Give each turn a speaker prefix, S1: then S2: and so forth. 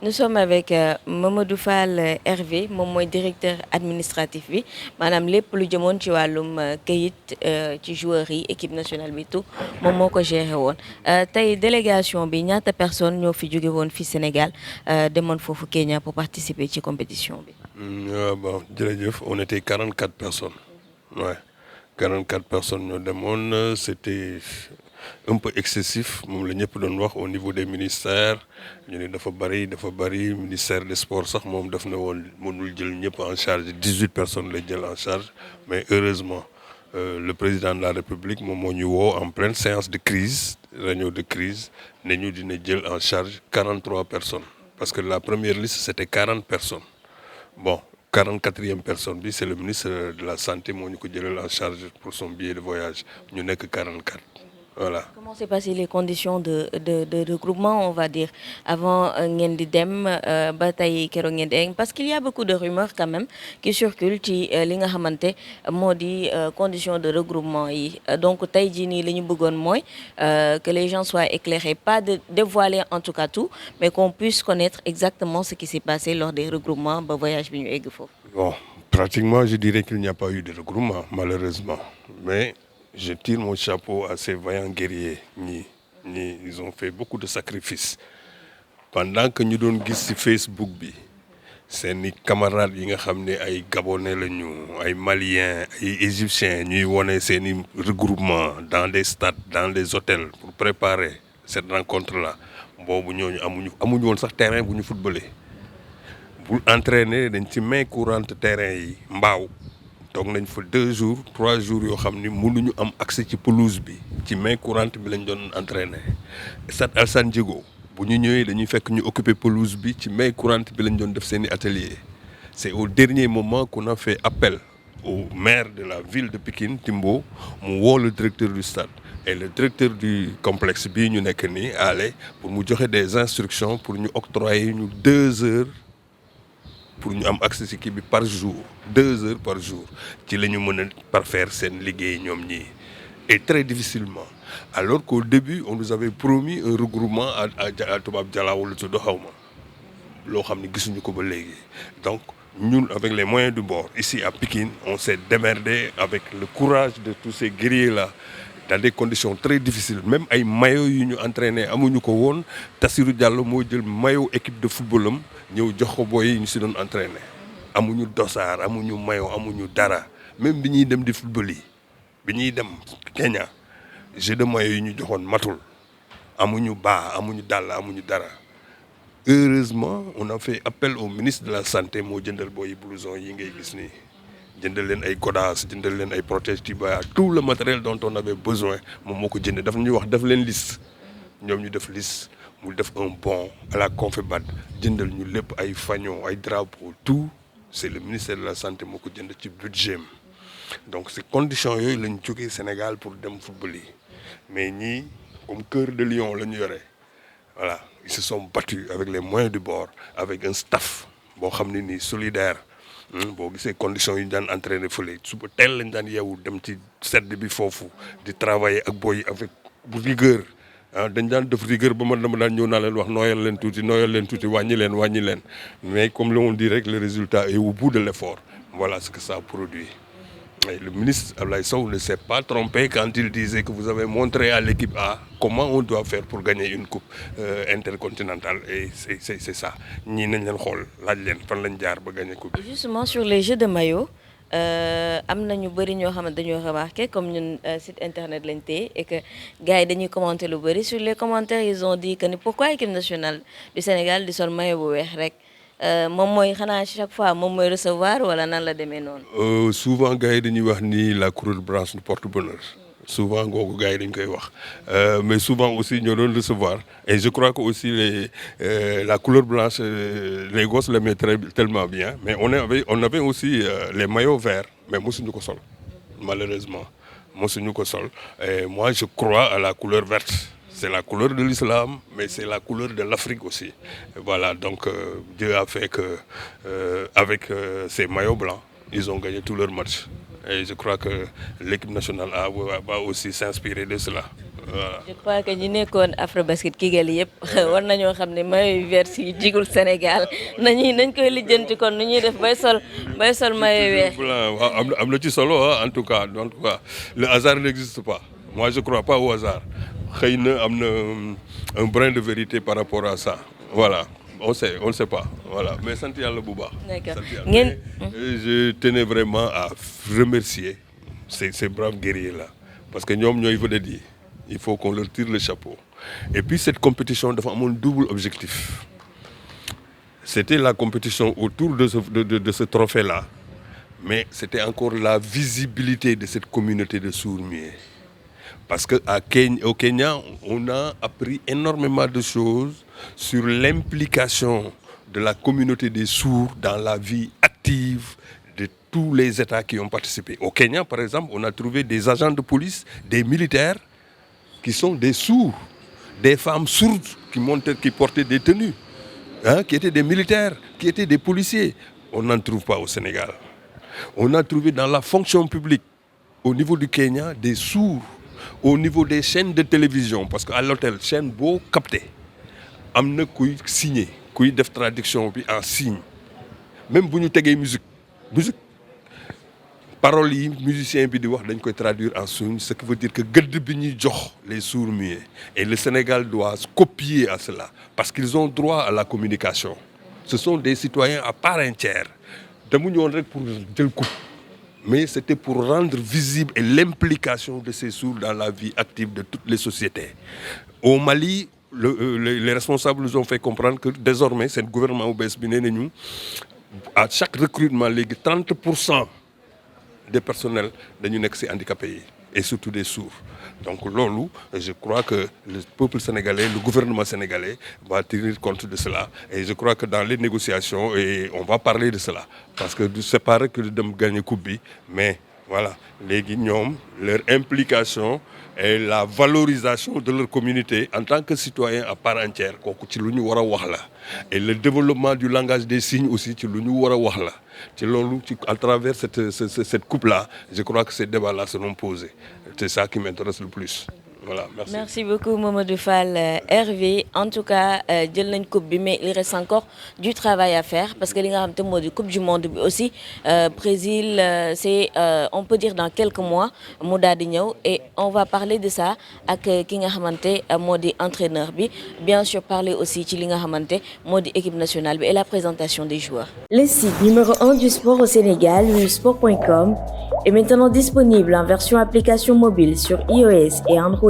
S1: Nous sommes avec Mamadou Fall Hervé moom mooy directeur administratif bi maanaam lépp lu jëmoon ci wàllum këyit ci joueurs yi équipe nationale bi tout moom moo ko géré woon tey délégation bi ñaata personnes ñoo fi jóge woon fii Sénégal demoon foofu Kenya pour participer ci compétition bi.
S2: Bon jërëjëf on était 44 personnes ouais 44 personnes ñoo demoon c'était un peu excessif moom la ñëpp doon wax au niveau des ministères ñu ne dafa bari ministère des sports sax moom daf na woon mënul jël ñëpp en charge 18 personnes la jël en charge mais heureusement le président de la République moom moo ñu woo en pleine séance de crise réunion de crise ne ñu dina jël en charge 43 personnes parce que la première liste c'était 40 personnes bon 44e personne bi c'est le ministre de la santé moo ñu ko jëlal en charge pour son billet de voyage ñu nekk 44. Voilà.
S1: Comment s'est passé les conditions de regroupement, on va dire, avant ngeen di dem ba tey keroog ngeen di parce qu'il y a beaucoup de rumeurs quand même qui circulent ci li nga xamante moo di conditions de regroupement yi donc tey jii nii li ñu bëggoon mooy que les gens soient éclairés, pas de dévoiler en tout cas tout, mais qu'on puisse connaître exactement ce qui s'est passé lors des regroupements ba voyage bi ñu egg foofu.
S2: Bon, pratiquement je dirais qu'il n'y a pas eu de regroupement malheureusement, mais je tire mon chapeau à ces vaillants guerriers ils ont fait beaucoup de sacrifices pendant que ñu doon gis ci Facebook bi seeni camarades yi nga xam ne ay Gabonais lañu ay Maliens ay Égyptiens ñuy wone seeni regroupement dans des stades dans des hôtels pour préparer cette rencontre-là boobu ñooñu amuñu woon sax terrain bu ñu footballé bu entraîner dañ ci main courante terrain yi mbaaw toog nañ fa 2 jours 3 jours yoo xam ni mënuñu am accès ci pelouse bi ci main courante bi lañ doon entraîner stade Alassane Djigo bu ñu ñëwee dañuy fekk ñu occuper pelouse bi ci main courante bi lañ doon def seeni atelier c'est au dernier moment qu'on a fait appel au maire de la ville de Pikine Timbo mu woo le directeur du stade et le directeur du complexe bii ñu nekk nii allé pour mu joxe des instructions pour ñu octroyer ñu 2 heures pour ñu am accès ci kii bi par jour 2 heures par jour ci la ñu mën a parfaire seen liggéey ñoom ñii et très difficilement alors qu'au début on nous avait promis un regroupement à Toubab Dialaw lu tudd xawma loo xam ne gisuñu ko ba léegi donc ñun avec les moyens du bord ici à Pikine on s'est démerdé avec le courage de tous ces guerriers là dans des conditions très difficiles même ay maillots yu ñu entraîné amuñu ko woon Tassirou Diallo moo jël maillot équipe de football am ñëw jox ko booy yi ñu si doon entraîné amuñu dossard amuñu maillot amuñu dara même bi ñuy dem di football yi bi ñuy dem Kenya jeu de maillot yi ñu joxoon matul amuñu baa amuñu dàll amuñu dara heureusement on a fait appel au ministre de la santé moo jëndal booy blouson yi ngay gis nii jëndal leen ay godasses jëndal leen ay protège-tibia tout le matériel dont on avait besoin moom moo ko jënd daf ñuy wax def leen liste ñoom ñu def liste mu def un bon à la Confébad jëndal ñu lépp ay fanion ay drapeau tout c'est le ministère de la santé moo ko jënd ci budget donc ces conditions yooyu lañ jógee Sénégal pour dem football yi mais ñii comme cœur de lion la ñu yore voilà ils se sont battus avec les moyens du bord avec un staff boo xam ne nii solidaire boo gisee conditions yi ñu daan entraîner fële suba teel lañ daan yeewu dem ci sedd bi foofu di travailler ak boy avec rigueur dañ daan def rigueur ba man dama daan ñëw naa leen wax nooyal leen tuuti wàññi leen mais comme l'on dit rek le résultat est au bout de l'effort voilà ce que ça produit. Et le ministre Abdoulaye Sow ne s'est pas trompé quand il disait que vous avez montré à l'équipe A comment on doit faire pour gagner une coupe intercontinentale et c'est ça ñii nañ leen xool laaj leen fan lañ jaar ba gagner coupe.
S1: Justement sur les jeux de maillot am na ñu bëri ñoo xam ne dañoo remarqué comme ñun site internet lañ téye et que gars yi dañuy commenter lu bëri sur les commentaires ils ont dit que ni pourquoi équipe nationale du Sénégal di sol maillot bu weex rek. moom mooy xanaa chaque fois moom mooy recevoir wala nan la demee noonu.
S2: Souvent gars yi dañuy wax ni la couleur blanche ne porte bonheur souvent googu gars yi dañ koy wax mais souvent aussi ñoo doon recevoir et je crois que aussi la couleur blanche les gosses l'aimaient tellement bien mais on avait aussi les maillots verts mais mosuñu ko sol malheureusement mosuñu ko sol et moi je crois à la couleur verte. C'est la couleur de l'islam, mais c'est la couleur de l'Afrique aussi. Et voilà, donc Dieu a fait que avec ces maillots blancs, ils ont gagné tous leurs matchs. Et je crois que l'équipe nationale va aussi s'inspirer de cela. Voilà.
S1: Je crois que ñu nekkoon Afrobasket Kigali yëpp war nañoo xam ne maillot vert yi jigul Sénégal nañ koy lijjanti kon nu ñuy def bay sol maillot vert.
S2: Waaw am na ci solo en tout cas donc le hasard n'existe pas. Moi je crois pas au hasard. xëy na am na un brin de vérité par rapport à ça. Voilà. On ne sait pas. Voilà. Mais sant yàlla bu baax.
S1: D'accord.
S2: Je tenais vraiment à remercier ces braves guerriers-là. Parce que ñoom ñooy vedettes yi. Il faut qu'on leur tire le chapeau. Et puis cette compétition dafa amoon double objectif. C'était la compétition autour de ce trophée-là. Mais c'était encore la visibilité de cette communauté de sourds-muets. Parce qu'au Kenya, on a appris énormément de choses sur l'implication de la communauté des sourds dans la vie active de tous les États qui ont participé. Au Kenya, par exemple, on a trouvé des agents de police, des militaires qui sont des sourds, des femmes sourdes qui portaient des tenues, qui étaient des militaires, qui étaient des policiers. On n'en trouve pas au Sénégal. On a trouvé dans la fonction publique, au niveau du Kenya, des sourds. Au niveau des chaînes de télévision, parce qu'à l'hôtel, chaîne boo capté, am na kuy signé, kuy def traduction bi en signe. Même bu ñu tegee musique paroles yi musicien bi di wax dañ koy traduire en signe, ce qui veut dire que gëdd bi ñuy jox les sourds-muets. Et le Sénégal doit copier à cela, parce qu'ils ont droit à la communication. Ce sont des citoyens à part entière. Demuñu woon rek pour jël coupe. Mais c'était pour rendre visible et l'implication de ces sourds dans la vie active de toutes les sociétés. Au Mali, les responsables nous ont fait comprendre que désormais, c'est le gouvernement au BSB, à chaque recrutement, 30% des personnels sont handicapés et surtout des sourds. Donc lolo, je crois que le peuple sénégalais, le gouvernement sénégalais va tenir compte de cela. Et je crois que dans les négociations, et on va parler de cela. Parce que c'est pas vrai que de gagner coupe, mais voilà, les guignols, leur implication et la valorisation de leur communauté en tant que citoyens à part entière, et le développement du langage des signes aussi, à travers cette coupe-là, je crois que ces débats-là seront posés. C'est ça qui m'intéresse le plus. Voilà, merci.
S1: Merci beaucoup Mamadou Fall. Hervé, en tout cas jël nañ coupe bi, mais il reste encore du travail à faire parce que li nga xam te moo di coupe du monde bi aussi Brésil c'est on peut dire dans quelques mois mu daal di ñëw, et on va parler de ça ak ki nga xamante moo di entraîneur bi, bien sûr parler aussi ci li nga xamante moo di équipe nationale bi et la présentation des joueurs. Le site numéro 1 du sport au Sénégal, sport.com, est maintenant disponible en version application mobile sur iOS et Android